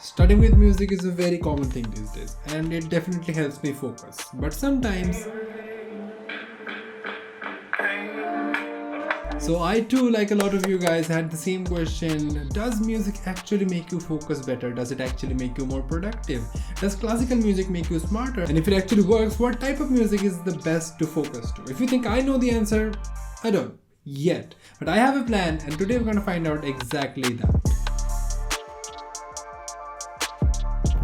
Studying with music is a very common thing these days, and it definitely helps me focus. But sometimes, so I too, like a lot of you guys, had the same question. Does music actually make you focus better? Does it actually make you more productive? Does classical music make you smarter? And if it actually works, what type of music is the best to focus to? If you think I know the answer, I don't yet. But I have a plan, and today we're going to find out exactly that.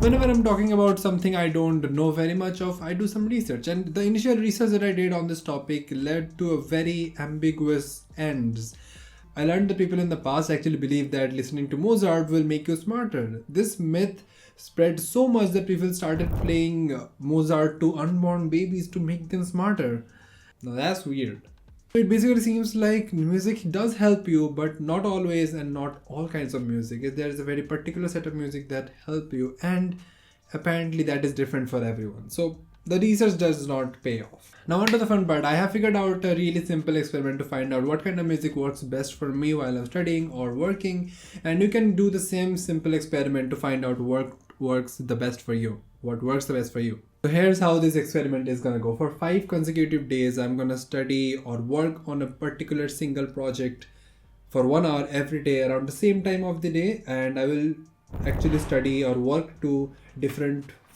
Whenever I'm talking about something I don't know very much of, I do some research, and the initial research that I did on this topic led to a very ambiguous ends. I learned that people in the past actually believed that listening to Mozart will make you smarter. This myth spread so much that people started playing Mozart to unborn babies to make them smarter. Now that's weird. It basically seems like music does help you, but not always and not all kinds of music. There is a very particular set of music that help you, and apparently that is different for everyone. So the research does not pay off. Now on to the fun part. I have figured out a really simple experiment to find out what kind of music works best for me while I'm studying or working, and you can do the same simple experiment to find out what works the best for you. What works the best for you. So here's how this experiment is gonna go. For 5 consecutive days, I'm gonna study or work on a particular single project for 1 hour every day around the same time of the day, and I will actually study or work to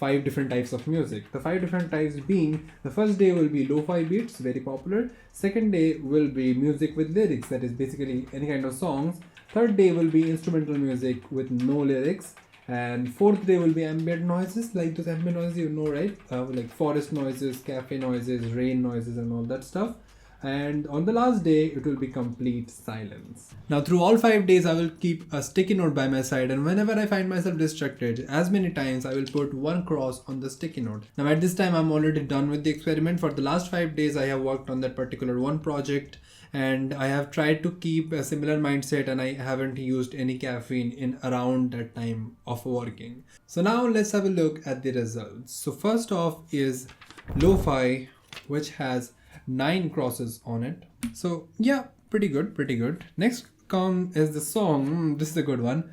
5 different types of music. The 5 different types being, the first day will be Lofi beats, very popular. Second day will be music with lyrics, that is basically any kind of songs. Third day will be instrumental music with no lyrics. And fourth day will be ambient noises, like those ambient noises you know, right? Like forest noises, cafe noises, rain noises and all that stuff. And on the last day, it will be complete silence. Now through all 5 days, I will keep a sticky note by my side, and whenever I find myself distracted, as many times I will put 1 cross on the sticky note. Now at this time, I'm already done with the experiment. For the last 5 days, I have worked on that particular one project, and I have tried to keep a similar mindset, and I haven't used any caffeine in around that time of working. So now let's have a look at the results. So first off is Lo-Fi, which has 9 crosses on it. So yeah, pretty good. Next is the song. This is a good one.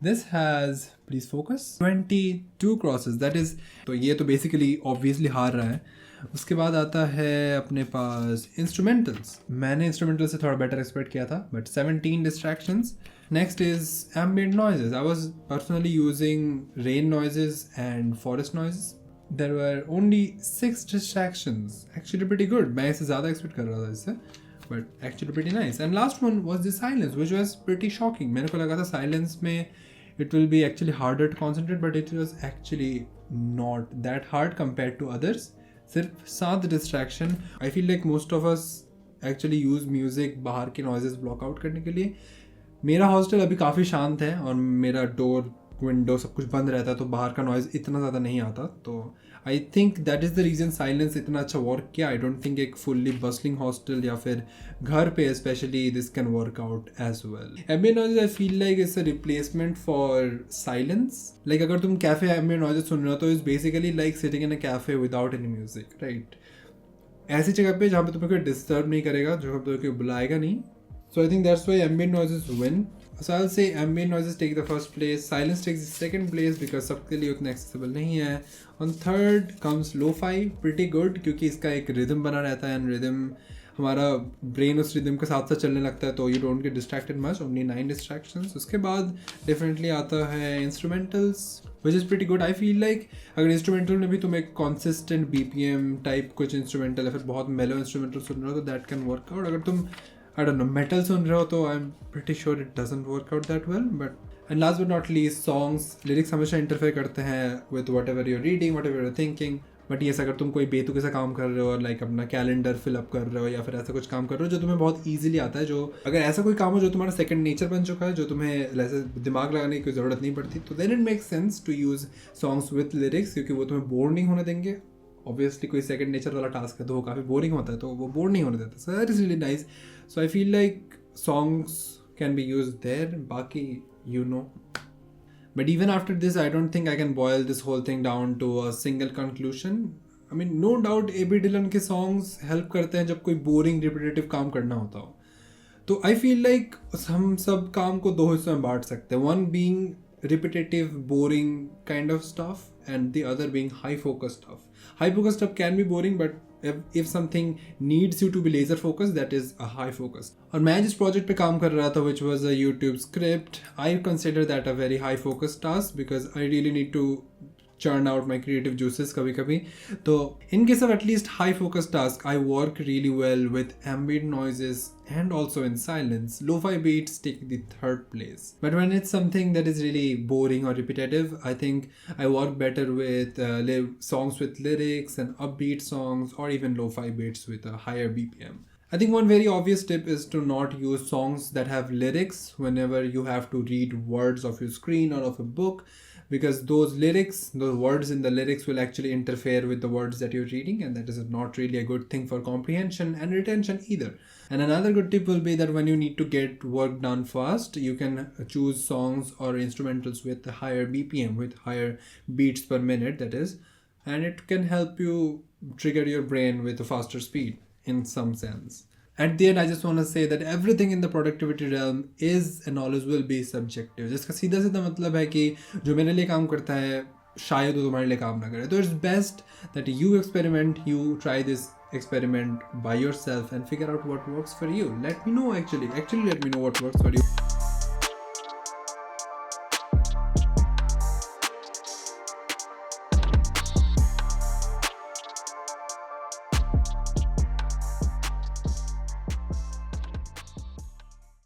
This has, please focus, 22 crosses. That is, तो ये तो basically obviously हार रहा है. उसके बाद आता है अपने पास instrumentals. मैंने instrumental से थोड़ा better expect किया था, but 17 distractions. Next is ambient noises. I was personally using rain noises and forest noises. There were only 6 distractions. Actually pretty good. मैं इससे ज़्यादा expect कर रहा था इससे, but actually pretty nice. And last one was the silence, which was pretty shocking. मेरे को लगा था silence में it will be actually harder to concentrate, but it was actually not that hard compared to others. सिर्फ 7 distraction. I feel like most of us actually use music बाहर के noises block out करने के लिए. मेरा hostel अभी काफ़ी शांत है और मेरा door, विंडो सब कुछ बंद रहता है, तो बाहर का नॉइज़ इतना ज़्यादा नहीं आता. तो I think that is the reason silence इतना अच्छा वर्क किया. आई डोंट थिंक एक फुल्ली बस्लिंग हॉस्टल या फिर घर पे specially this can work out as well. Ambient noise I feel like it's a replacement for silence. Like अगर तुम कैफ़े एम्बिएंट नॉइज़ सुन रहे हो तो it's basically like sitting in a cafe without any music, right? ऐसी जगह पे जहाँ पे तुम्हें कोई डिस्टर्ब नहीं करेगा, जहाँ पे तुम्हें कोई बुलाएगा नहीं. So I think that's why ambient noises win. So I'll say ambient noises take the first place, silence takes the second place because सबके लिए उतना accessible नहीं है. On third comes lo-fi, pretty good क्योंकि इसका एक rhythm बना रहता है, and rhythm हमारा brain उस rhythm के साथ साथ चलने लगता है, तो you don't get distracted much. Only 9 distractions. उसके बाद definitely आता है instrumentals, which is pretty good. I feel like अगर instrumental में भी तुम एक consistent BPM type कुछ instrumental या फिर बहुत mellow instrumental सुन रहे हो तो that can work out. अगर तुम I don't know, metal सुन रहे हो तो I'm pretty sure it doesn't work out that well. But and last but not least, songs, lyrics हमेशा interfere करते हैं with whatever you're reading, whatever you're thinking. But yes, अगर तुम कोई बेतुके सा काम कर रहे हो और like अपना कैलेंडर फिलअप कर रहे हो या फिर ऐसा कुछ काम कर रहे हो जो तुम्हें बहुत ईजिली आता है, जो अगर ऐसा कोई काम हो जो तुम्हारा सेकंड नेचर बन चुका है, जो तुम्हें ऐसे दिमाग लगाने की कोई ज़रूरत नहीं पड़ती, तो then it makes sense to use songs with lyrics क्योंकि वो तुम्हें बोर नहीं होने देंगे. ऑब्वियसली कोई सेकंड नेचर वाला टास्क है तो वो काफ़ी बोरिंग होता है, तो वो बोर नहीं होने देता. So that is really nice. So I feel like songs can be used there. बाकी you know, but even after this I don't think I can boil this whole thing down to a single conclusion. I mean no doubt a B Dylan के songs help करते हैं जब कोई boring repetitive काम करना होता हो. तो आई फील लाइक हम सब काम को 2 हिस्सों में बांट सकते हैं. One being repetitive, boring kind of stuff, and the other being high focus stuff. High focus stuff can be boring, but if something needs you to be laser focused, that is a high focus. और मैं जिस project पे काम कर रहा था, which was a YouTube script, I consider that a very high focus task because I really need to churn out my creative juices kabhi kabhi. So in case of at least high focus task, I work really well with ambient noises and also in silence. Lo-fi beats take the third place. But when it's something that is really boring or repetitive, I think I work better with songs with lyrics and upbeat songs, or even lo-fi beats with a higher BPM. I think one very obvious tip is to not use songs that have lyrics whenever you have to read words of your screen or of a book, because those words in the lyrics will actually interfere with the words that you're reading, and that is not really a good thing for comprehension and retention either. And another good tip will be that when you need to get work done fast, you can choose songs or instrumentals with a higher BPM, with higher beats per minute, that is, and it can help you trigger your brain with a faster speed in some sense. At the end, I just want to say that everything in the productivity realm is and always will be subjective. जिसका सीधा सीधा मतलब है कि जो मेरे लिए काम करता है शायद वो तुम्हारे लिए काम ना करे. So it's best that you experiment, you try this experiment by yourself and figure out what works for you. Let me know actually let me know what works for you.